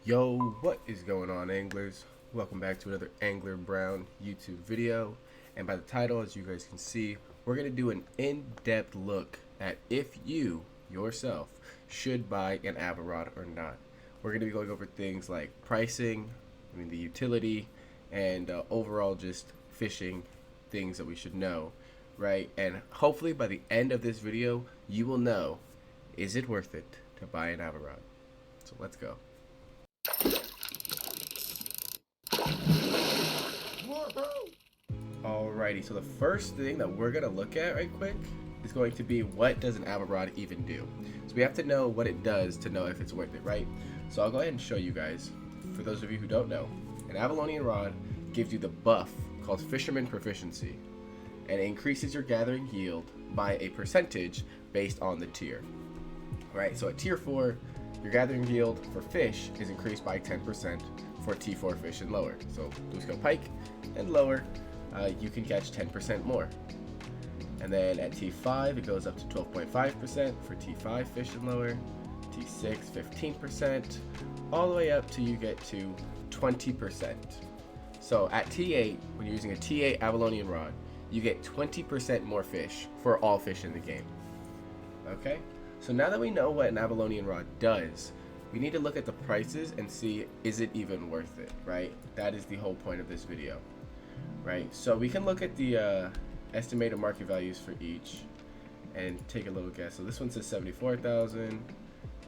Yo, what is going on, anglers? Welcome back to another Angler Brown YouTube video. And by the title, as you guys can see, we're going to do an in-depth look at if you, yourself, should buy an Ava Rod or not. We're going to be going over things like pricing, the utility, and overall just fishing things that we should know, right? And hopefully by the end of this video, you will know, is it worth it to buy an Ava Rod? So let's go. Alrighty, so the first thing that we're gonna look at right quick is going to be, what does an Ava Rod even do? So we have to know what it does to know if it's worth it, right? So I'll go ahead and show you guys. For those of you who don't know, an Avalonian rod gives you the buff called Fisherman Proficiency, and it increases your gathering yield by a percentage based on the tier, right? So at tier 4, your gathering yield for fish is increased by 10% for T4 fish and lower. So bluescale pike and lower, you can catch 10% more. And then at T5, it goes up to 12.5% for T5 fish and lower, T6, 15%, all the way up till you get to 20%. So at T8, when you're using a T8 Avalonian rod, you get 20% more fish for all fish in the game. Okay? So now that we know what an Avalonian rod does, we need to look at the prices and see, is it even worth it, right? That is the whole point of this video, right? So we can look at the estimated market values for each and take a little guess. So this one says 74,000,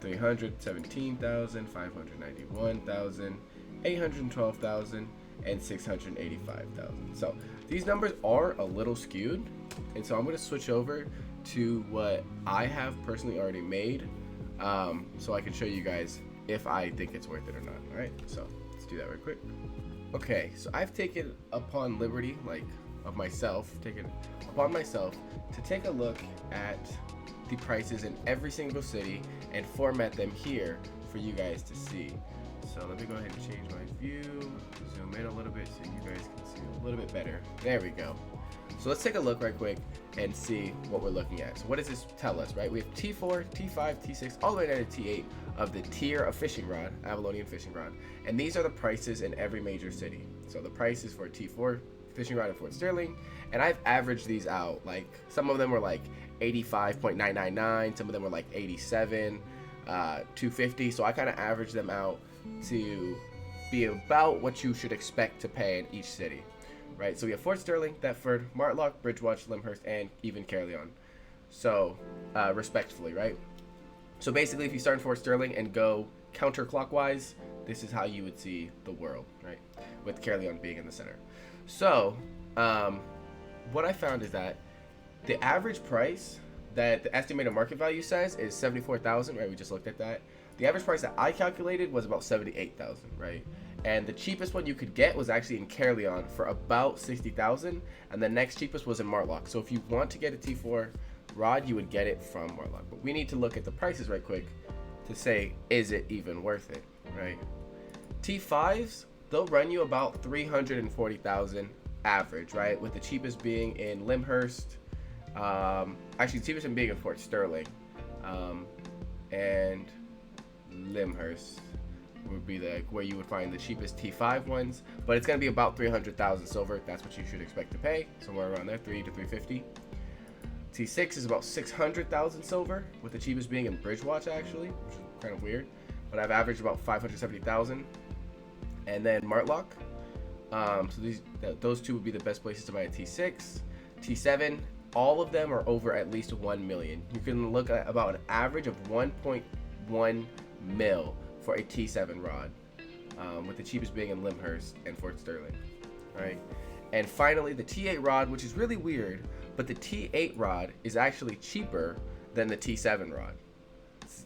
300, 17,000, 591,000, 812,000, and 685,000. So these numbers are a little skewed, and so I'm going to switch over to what I have personally already made, so I can show you guys if I think it's worth it or not. All right, so let's do that real quick. Okay, so I've taken upon liberty, taken upon myself to take a look at the prices in every single city and format them here for you guys to see. So let me go ahead and change my view, zoom in a little bit so you guys can see a little bit better. There we go. So let's take a look right quick and see what we're looking at. So what does this tell us, right? We have T4, T5, T6, all the way down to T8 of the tier of fishing rod, Avalonian fishing rod. And these are the prices in every major city. So the prices for T4 fishing rod in Fort Sterling, and I've averaged these out. Like, some of them were like 85.999, some of them were like 87, 250. So I kind of averaged them out to be about what you should expect to pay in each city. Right, so we have Fort Sterling, Thetford, Martlock, Bridgewatch, Lyndhurst, and even Caerleon. So, respectfully, right? So basically, if you start in Fort Sterling and go counterclockwise, this is how you would see the world, right? With Caerleon being in the center. So, what I found is that the average price that the estimated market value says is 74,000, right? We just looked at that. The average price that I calculated was about 78,000, right? And the cheapest one you could get was actually in Caerleon for about 60,000, and the next cheapest was in Martlock. So if you want to get a T4 rod, you would get it from Martlock. But we need to look at the prices right quick to say, is it even worth it, right? T5s, they'll run you about 340,000 average, right? With the cheapest being in Lyndhurst, actually the cheapest one being in Fort Sterling, and Lyndhurst would be like where you would find the cheapest T5 ones, but it's going to be about 300,000 silver. That's what you should expect to pay, somewhere around there, 3 to 350. T6 is about 600,000 silver, with the cheapest being in Bridgewatch, actually, which is kind of weird, but I've averaged about 570,000. And then Martlock, so those two would be the best places to buy a T6. T7, all of them are over at least 1 million. You can look at about an average of 1.1 mil for a T7 rod, with the cheapest being in Lyndhurst and Fort Sterling, right? And finally, the T8 rod, which is really weird, but the T8 rod is actually cheaper than the T7 rod.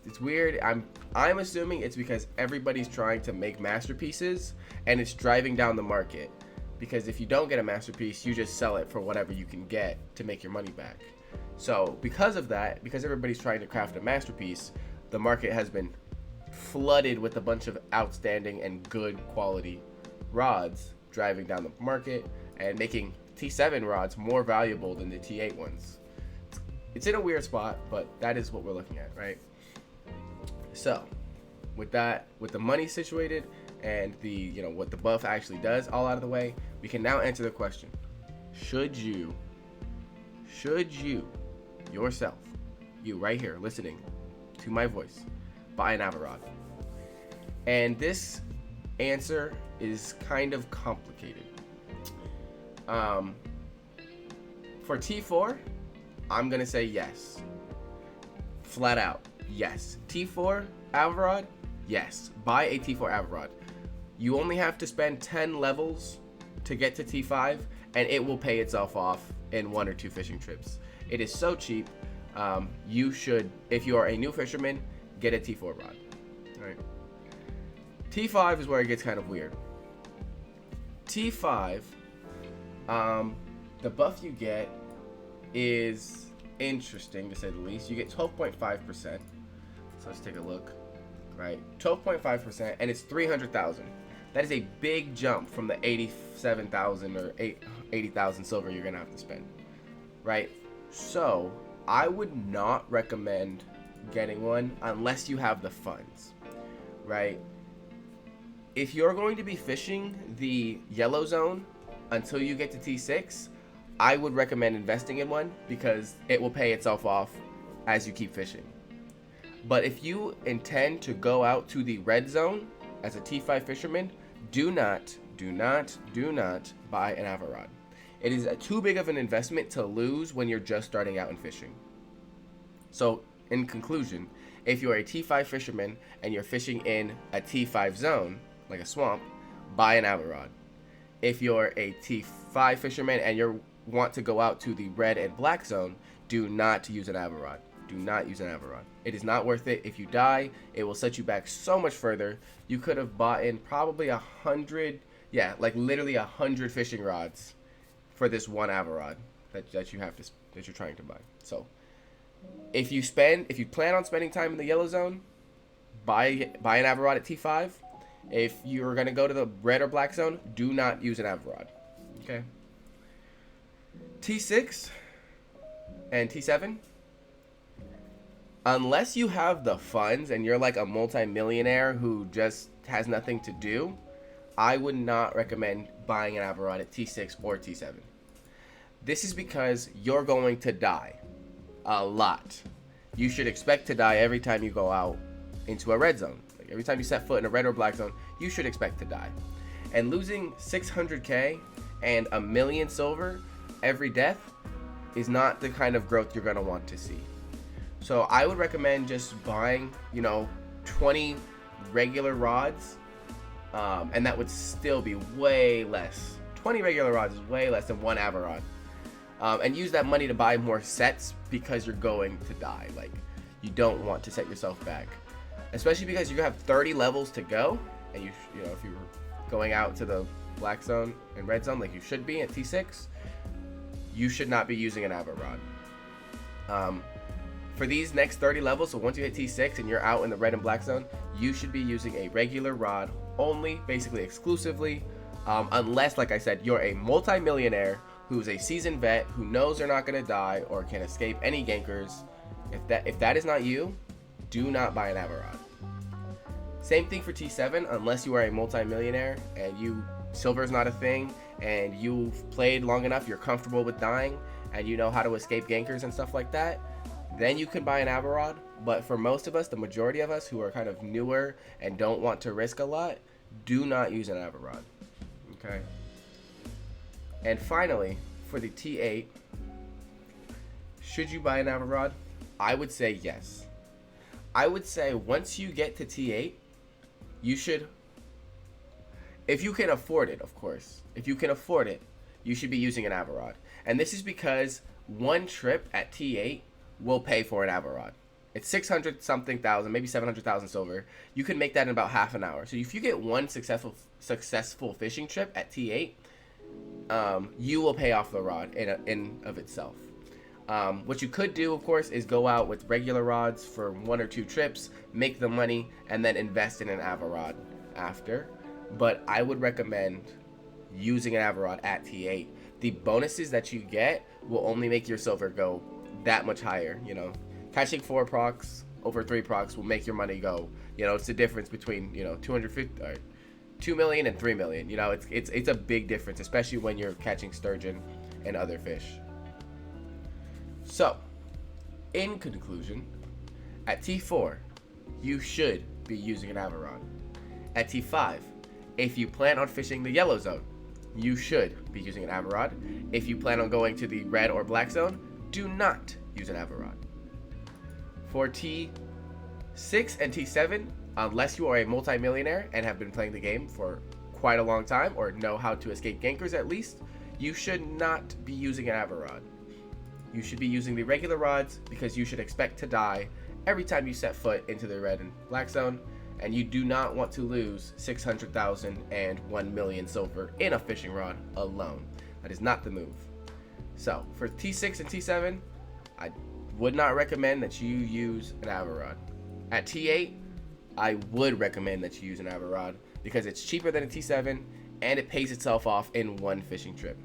It's weird. I'm assuming it's because everybody's trying to make masterpieces, and it's driving down the market. Because if you don't get a masterpiece, you just sell it for whatever you can get to make your money back. So because of that, because everybody's trying to craft a masterpiece, the market has been flooded with a bunch of outstanding and good quality rods, driving down the market and making T7 rods more valuable than the T8 ones. It's in a weird spot, but that is what we're looking at, right? So with the money situated and the what the buff actually does all out of the way, we can now answer the question: should you yourself, you right here listening to my voice, buy an Ava Rod? And this answer is kind of complicated. For T4, I'm gonna say yes, flat out yes. T4 Ava Rod, yes, buy a T4 Ava Rod. You only have to spend 10 levels to get to T5, and it will pay itself off in 1 or 2 fishing trips. It is so cheap. You should, if you are a new fisherman, get a T4 rod. All right. T5 is where it gets kind of weird. T5, the buff you get is interesting to say the least. You get 12.5%. So let's take a look. Right, 12.5%, and it's 300,000. That is a big jump from the 87,000 or 80,000 silver you're gonna have to spend. Right, so I would not recommend getting one unless you have the funds. Right, if you're going to be fishing the yellow zone until you get to T6, I would recommend investing in one because it will pay itself off as you keep fishing. But if you intend to go out to the red zone as a T5 fisherman, do not buy an Ava Rod. It is too big of an investment to lose when you're just starting out in fishing. So, in conclusion, if you're a T5 fisherman and you're fishing in a T5 zone, like a swamp, buy an Ava Rod. If you're a T5 fisherman and you want to go out to the red and black zone, do not use an Ava Rod. Do not use an Ava Rod. It is not worth it. If you die, it will set you back so much further. You could have bought in probably 100, literally 100 fishing rods for this one Ava Rod that you're trying to buy. So, if you plan on spending time in the yellow zone, buy an Ava Rod at T5. If you're gonna go to the red or black zone, do not use an Ava Rod. Okay. T6 and T7. Unless you have the funds and you're like a multi-millionaire who just has nothing to do, I would not recommend buying an Ava Rod at T6 or T7. This is because you're going to die a lot. You should expect to die every time you go out into a red zone. Like every time you set foot in a red or black zone, you should expect to die. And losing 600K and 1 million silver every death is not the kind of growth you're going to want to see. So I would recommend just buying, 20 regular rods, and that would still be way less. 20 regular rods is way less than one Ava Rod. And use that money to buy more sets because you're going to die. Like, you don't want to set yourself back. Especially because you have 30 levels to go, and if you were going out to the black zone and red zone like you should be at T6, you should not be using an Ava Rod. For these next 30 levels, so once you hit T6 and you're out in the red and black zone, you should be using a regular rod only, basically exclusively, unless, like I said, you're a multi-millionaire who's a seasoned vet who knows they're not going to die or can escape any gankers. If that is not you, do not buy an Ava Rod. Same thing for T7, unless you are a multi-millionaire and silver is not a thing and you've played long enough, you're comfortable with dying, and you know how to escape gankers and stuff like that, then you can buy an Ava Rod. But for most of us, the majority of us who are kind of newer and don't want to risk a lot, do not use an Ava Rod. Okay? And finally, for the T8, should you buy an Ava Rod? I would say yes. I would say once you get to T8, you should, if you can afford it, of course, if you can afford it, you should be using an Ava Rod. And this is because one trip at T8 will pay for an Ava Rod. It's 600 something thousand, maybe 700,000 silver. You can make that in about half an hour. So if you get one successful fishing trip at T8, you will pay off the rod in of itself. What you could do, of course, is go out with regular rods for 1 or 2 trips, make the money, and then invest in an Ava Rod after. But I would recommend using an Ava Rod at T8. The bonuses that you get will only make your silver go that much higher. Catching 4 procs over 3 procs will make your money go You know, it's the difference between, you know, 250 or 2 million and 3 million. You know, it's a big difference, especially when you're catching sturgeon and other fish. So, in conclusion, at T4, you should be using an Ava Rod. At T5, if you plan on fishing the yellow zone, you should be using an Ava Rod. If you plan on going to the red or black zone, do not use an Ava Rod. For T6 and T7, unless you are a multimillionaire and have been playing the game for quite a long time or know how to escape gankers at least, you should not be using an Ava Rod. You should be using the regular rods because you should expect to die every time you set foot into the red and black zone, and you do not want to lose 600,000 and 1 million silver in a fishing rod alone. That is not the move. So for T6 and T7, I would not recommend that you use an Ava Rod. At T8, I would recommend that you use an Ava Rod because it's cheaper than a T7 and it pays itself off in one fishing trip.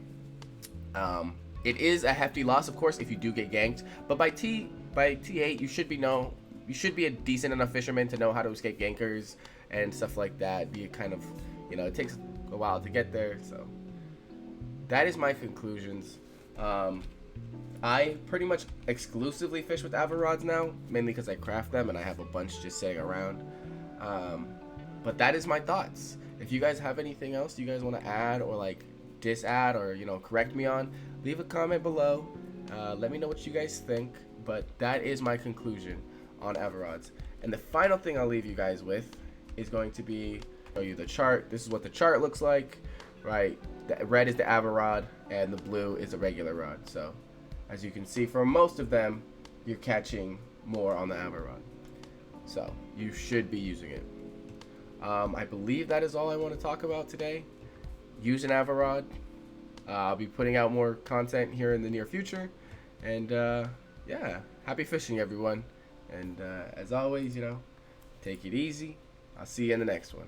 It is a hefty loss, of course, if you do get ganked, but by T8 you should be a decent enough fisherman to know how to escape gankers and stuff like that. Be kind of, you know, it takes a while to get there. So that is my conclusions. I pretty much exclusively fish with Ava Rods now, mainly because I craft them and I have a bunch just sitting around. But that is my thoughts. If you guys have anything else you guys want to add or like disadd or, you know, correct me on, leave a comment below. Let me know what you guys think. But that is my conclusion on Ava Rods. And the final thing I'll leave you guys with is going to be show you the chart. This is what the chart looks like, right? The red is the Ava Rod and the blue is a regular rod. So as you can see, for most of them, you're catching more on the Ava Rod. So you should be using it. I believe that is all I want to talk about today. Use an Ava Rod. I'll be putting out more content here in the near future. And yeah, happy fishing, everyone. And as always, you know, take it easy. I'll see you in the next one.